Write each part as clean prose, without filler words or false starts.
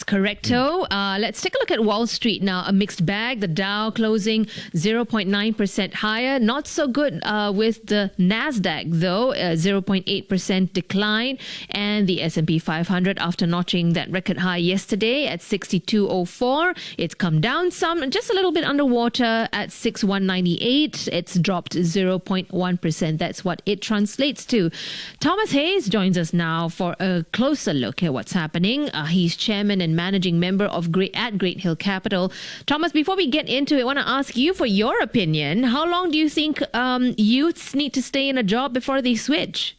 correcto. Let's take a look at Wall Street now. A mixed bag. The Dow closing 0.9% higher. Not so good with the NASDAQ, though. 0.8% decline. And the S&P 500, after notching that record high yesterday at 6204, it's come down some, just a little bit underwater at 6198. It's dropped 0.1%. That's what it translates to. Thomas Hayes joins us now for a closer look at what's happening. He's chairman and managing member of Great Hill Capital. Thomas, before we get into it, I want to ask you for your opinion. How long do you think youths need to stay in a job before they switch?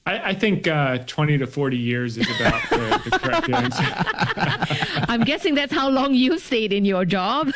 I think 20 to 40 years is about the correct answer. I'm guessing that's how long you've stayed in your job.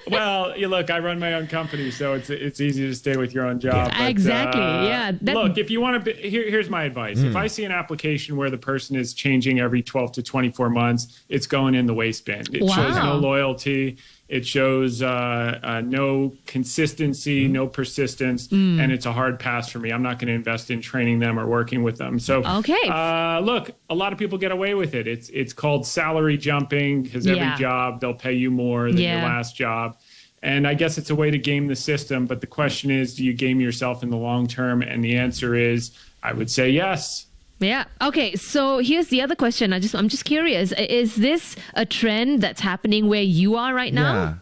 Well, look, I run my own company, so it's easy to stay with your own job. But, exactly, yeah. Look, if you want to, here's my advice. If I see an application where the person is changing every 12 to 24 months, it's going in the waste bin. It shows no loyalty. It shows no consistency, no persistence, and it's a hard pass for me. I'm not going to invest in training them or working with them. So, look, a lot of people get away with it. It's called salary jumping because every job they'll pay you more than your last job. And I guess it's a way to game the system. But the question is, do you game yourself in the long term? And the answer is, I would say yes. Yeah. Okay. So here's the other question. I'm just curious. Is this a trend that's happening where you are right now? Yeah.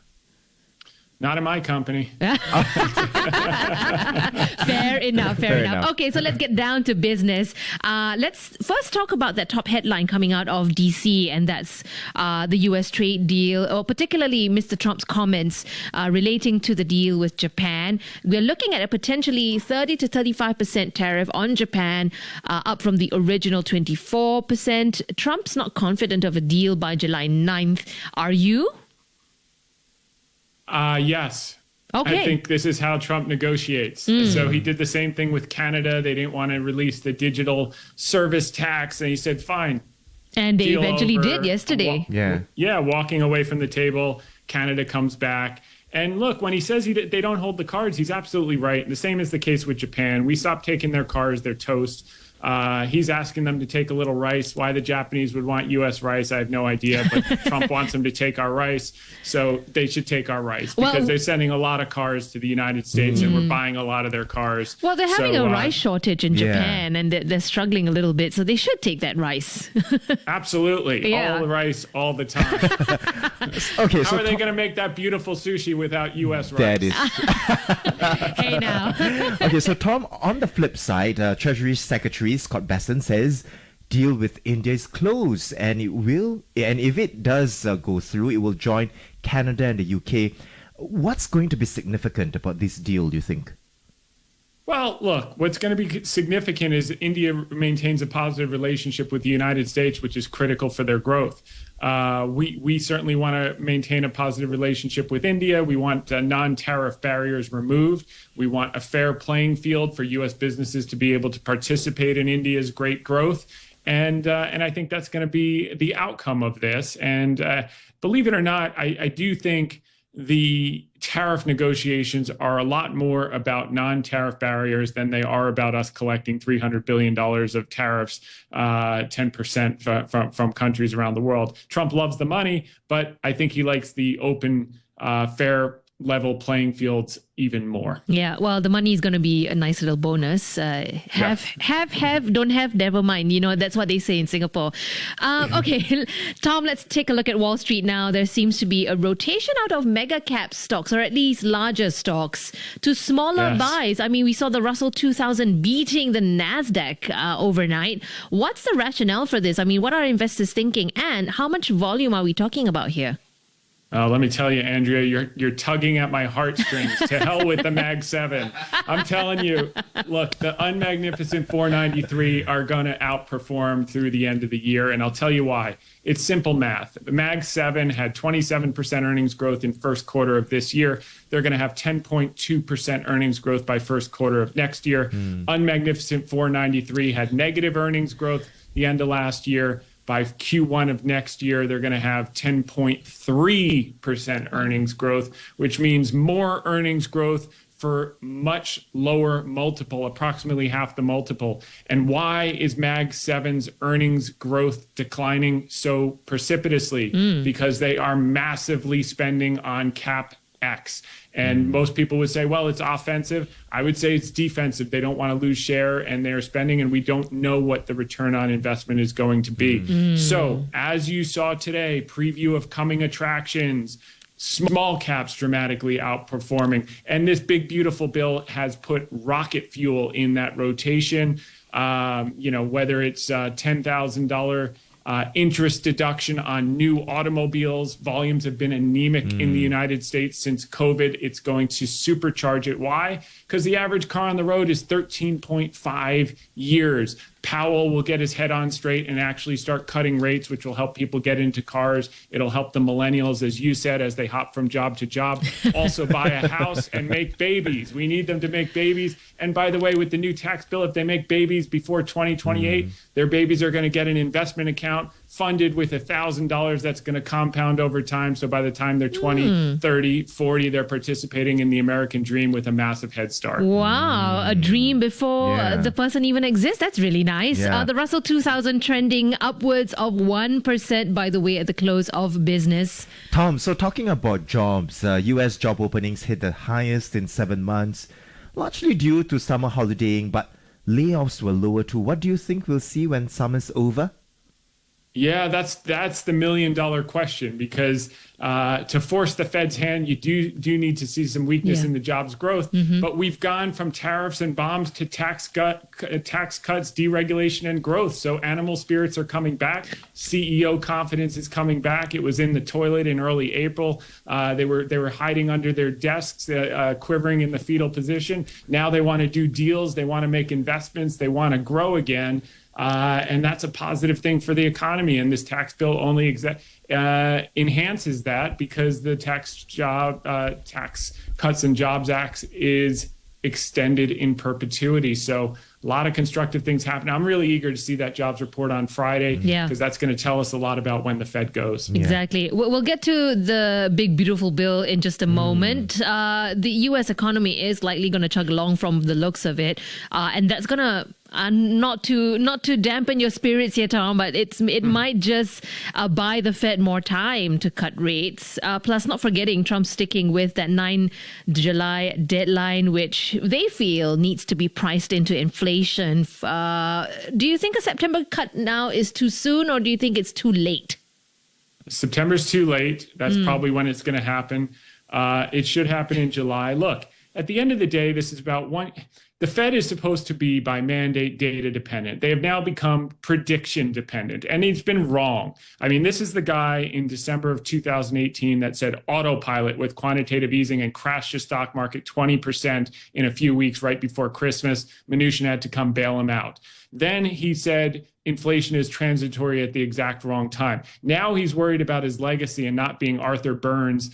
Not in my company. Fair enough. Okay, so let's get down to business. Let's first talk about that top headline coming out of DC, and that's the U.S. trade deal, or particularly Mr. Trump's comments relating to the deal with Japan. We're looking at a potentially 30 to 35% tariff on Japan, up from the original 24%. Trump's not confident of a deal by July 9th. Are you? Yes. Okay. I think this is how Trump negotiates. So he did the same thing with Canada. They didn't want to release the digital service tax, and he said, fine. And they eventually did yesterday. Walking away from the table. Canada comes back. And look, when he says they don't hold the cards, he's absolutely right. The same is the case with Japan. We stopped taking their cars, their toast. He's asking them to take a little rice. Why the Japanese would want U.S. rice, I have no idea. But Trump wants them to take our rice, so they should take our rice because they're sending a lot of cars to the United States, and we're buying a lot of their cars. Well, they're having a rice shortage in Japan, and they're struggling a little bit, so they should take that rice. Absolutely, all the rice, all the time. Okay, how are they going to make that beautiful sushi without U.S. rice? That is. Hey now. Okay, so Tom, on the flip side, Treasury Secretary Scott Bessent says deal with India is close, and if it does go through, it will join Canada and the UK. What's going to be significant about this deal, do you think? Well, look, what's going to be significant is India maintains a positive relationship with the United States, which is critical for their growth. We certainly want to maintain a positive relationship with India. We want non-tariff barriers removed. We want a fair playing field for U.S. businesses to be able to participate in India's great growth. And I think that's going to be the outcome of this. And believe it or not, I do think the tariff negotiations are a lot more about non-tariff barriers than they are about us collecting $300 billion of tariffs, 10% from countries around the world. Trump loves the money, but I think he likes the open, fair, level playing fields even more. Yeah, well, the money is going to be a nice little bonus. Have, don't have, never mind. That's what they say in Singapore. Okay, Tom, let's take a look at Wall Street now. There seems to be a rotation out of mega cap stocks, or at least larger stocks, to smaller buys. I mean, we saw the Russell 2000 beating the NASDAQ overnight. What's the rationale for this? I mean, what are investors thinking? And how much volume are we talking about here? Let me tell you, Andrea, you're tugging at my heartstrings. To hell with the Mag 7. I'm telling you, look, the unmagnificent 493 are going to outperform through the end of the year, and I'll tell you why. It's simple math. The Mag 7 had 27% earnings growth in first quarter of this year. They're going to have 10.2% earnings growth by first quarter of next year. Unmagnificent 493 had negative earnings growth the end of last year. By Q1 of next year, they're going to have 10.3% earnings growth, which means more earnings growth for much lower multiple, approximately half the multiple. And why is Mag 7's earnings growth declining so precipitously? Because they are massively spending on CapEx. And most people would say, well, it's offensive. I would say it's defensive. They don't want to lose share and they're spending, and we don't know what the return on investment is going to be. So as you saw today, preview of coming attractions, small caps dramatically outperforming. And this big, beautiful bill has put rocket fuel in that rotation. Whether it's $10,000 interest deduction on new automobiles. Volumes have been anemic in the United States since COVID. It's going to supercharge it. Why? Because the average car on the road is 13.5 years. Powell will get his head on straight and actually start cutting rates, which will help people get into cars. It'll help the millennials, as you said, as they hop from job to job, also buy a house and make babies. We need them to make babies. And by the way, with the new tax bill, if they make babies before 2028, their babies are going to get an investment account funded with $1,000 that's going to compound over time. So by the time they're 20, 30, 40, they're participating in the American dream with a massive head start. Wow, a dream before the person even exists. That's really nice. Yeah. The Russell 2000 trending upwards of 1%, by the way, at the close of business. Tom, so talking about jobs, U.S. job openings hit the highest in 7 months, largely due to summer holidaying, but layoffs were lower too. What do you think we'll see when summer's over? Yeah, that's the million-dollar question, because to force the Fed's hand, you do need to see some weakness in the jobs growth. But we've gone from tariffs and bombs to tax cuts, deregulation, and growth. So animal spirits are coming back. CEO confidence is coming back. It was in the toilet in early April. They were hiding under their desks, quivering in the fetal position. Now they want to do deals. They want to make investments. They want to grow again. And that's a positive thing for the economy. And this tax bill only enhances that, because the Tax Cuts and Jobs Act is extended in perpetuity. So a lot of constructive things happen. I'm really eager to see that jobs report on Friday, because that's going to tell us a lot about when the Fed goes. Exactly. We'll get to the big, beautiful bill in just a moment. The U.S. economy is likely going to chug along from the looks of it. And that's going to not to dampen your spirits here, Tom, but it might just buy the Fed more time to cut rates. Plus, not forgetting Trump sticking with that 9 July deadline, which they feel needs to be priced into inflation. Do you think a September cut now is too soon, or do you think it's too late? September's too late. That's probably when it's going to happen. It should happen in July. Look, at the end of the day, this is about one. The Fed is supposed to be, by mandate, data dependent. They have now become prediction dependent, and it's been wrong. I mean, this is the guy in December of 2018 that said autopilot with quantitative easing and crashed the stock market 20% in a few weeks right before Christmas. Mnuchin had to come bail him out. Then he said inflation is transitory at the exact wrong time. Now he's worried about his legacy and not being Arthur Burns,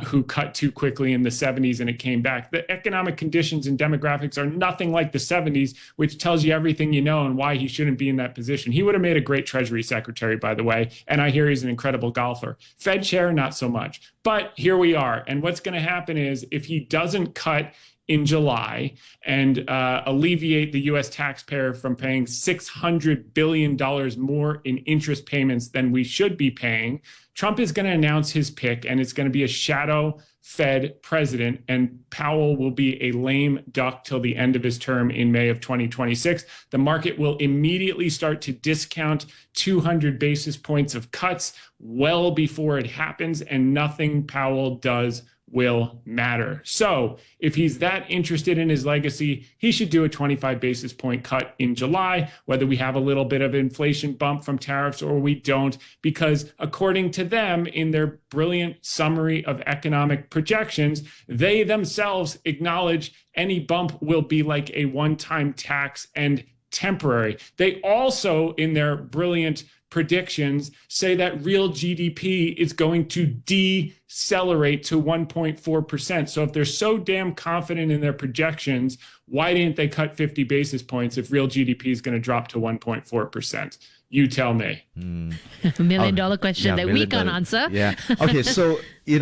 who cut too quickly in the 70s and it came back. The economic conditions and demographics are nothing like the 70s, which tells you everything you know and why he shouldn't be in that position. He would have made a great Treasury Secretary, by the way, and I hear he's an incredible golfer. Fed chair, not so much. But here we are. And what's going to happen is, if he doesn't cut in July and alleviate the U.S. taxpayer from paying $600 billion more in interest payments than we should be paying, Trump is going to announce his pick, and it's going to be a shadow Fed president, and Powell will be a lame duck till the end of his term in May of 2026. The market will immediately start to discount 200 basis points of cuts well before it happens, and nothing Powell does will matter. So if he's that interested in his legacy, he should do a 25 basis point cut in July, whether we have a little bit of inflation bump from tariffs or we don't, because according to them, in their brilliant summary of economic projections, they themselves acknowledge any bump will be like a one-time tax and temporary. They also, in their brilliant predictions, say that real GDP is going to decelerate to 1.4%. So if they're so damn confident in their projections, why didn't they cut 50 basis points if real GDP is going to drop to 1.4%? You tell me. $1 million question that we can't answer. Yeah. Okay, so,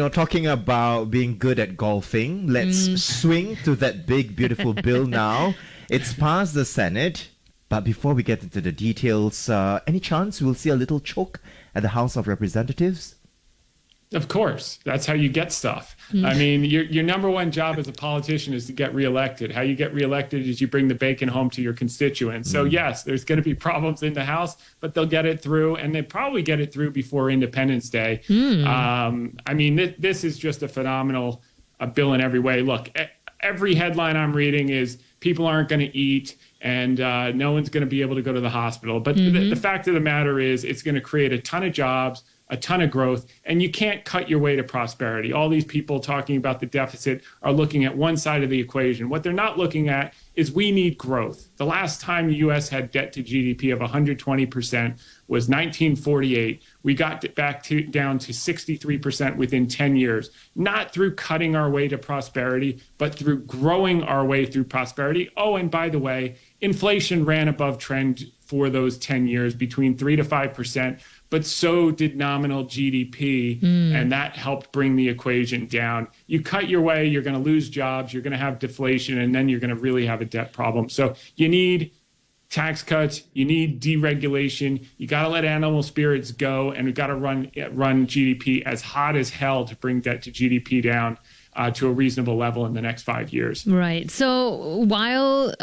talking about being good at golfing, let's swing to that big, beautiful bill now. It's passed the Senate, but before we get into the details, any chance we'll see a little choke at the House of Representatives? Of course, that's how you get stuff. I mean, your number one job as a politician is to get reelected. How you get reelected is you bring the bacon home to your constituents. So yes, there's going to be problems in the House, but they'll get it through, and they probably get it through before Independence Day. I mean, this is just a phenomenal bill in every way. Look, every headline I'm reading is people aren't going to eat and no one's going to be able to go to the hospital. But the fact of the matter is it's going to create a ton of jobs, a ton of growth, and you can't cut your way to prosperity. All these people talking about the deficit are looking at one side of the equation. What they're not looking at is we need growth. The last time the U.S. had debt to GDP of 120% was 1948. We got down to 63% within 10 years, not through cutting our way to prosperity, but through growing our way through prosperity. Oh, and by the way, inflation ran above trend for those 10 years, between 3 to 5%. But so did nominal GDP, and that helped bring the equation down. You cut your way, you're going to lose jobs, you're going to have deflation, and then you're going to really have a debt problem. So you need tax cuts, you need deregulation, you got to let animal spirits go, and we've got to run GDP as hot as hell to bring debt to GDP down to a reasonable level in the next 5 years. Right. So while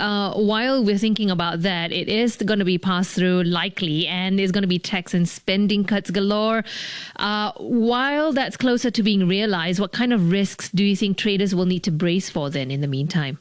we're thinking about that, it is going to be passed through likely, and there's going to be tax and spending cuts galore. While that's closer to being realized, what kind of risks do you think traders will need to brace for then in the meantime?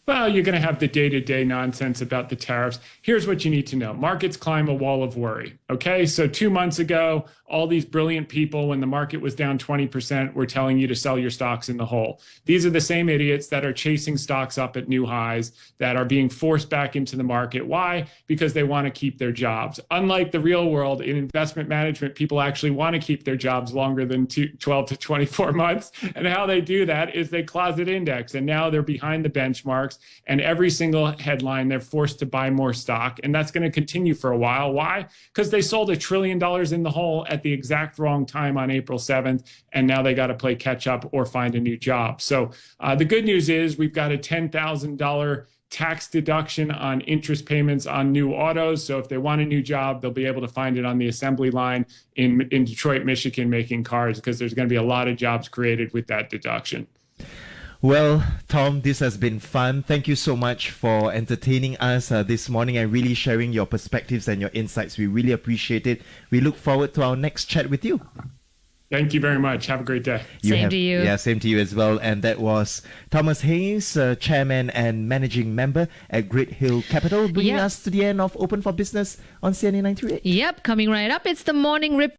Well, you're going to have the day-to-day nonsense about the tariffs. Here's what you need to know. Markets climb a wall of worry. Okay, so 2 months ago, all these brilliant people, when the market was down 20%, were telling you to sell your stocks in the hole. These are the same idiots that are chasing stocks up at new highs, that are being forced back into the market. Why? Because they want to keep their jobs. Unlike the real world, in investment management, people actually want to keep their jobs longer than 12 to 24 months. And how they do that is they closet index, and now they're behind the benchmarks. And every single headline, they're forced to buy more stock. And that's going to continue for a while. Why? Because they sold $1 trillion in the hole at the exact wrong time on April 7th. And now they got to play catch up or find a new job. So the good news is we've got a $10,000 tax deduction on interest payments on new autos. So if they want a new job, they'll be able to find it on the assembly line in Detroit, Michigan, making cars, because there's going to be a lot of jobs created with that deduction. Well, Tom, this has been fun. Thank you so much for entertaining us this morning and really sharing your perspectives and your insights. We really appreciate it. We look forward to our next chat with you. Thank you very much. Have a great day. Same to you. Yeah, same to you as well. And that was Thomas Hayes, Chairman and Managing Member at Great Hill Capital, bringing us to the end of Open for Business on CNA 938. Yep, coming right up. It's the Morning Rip.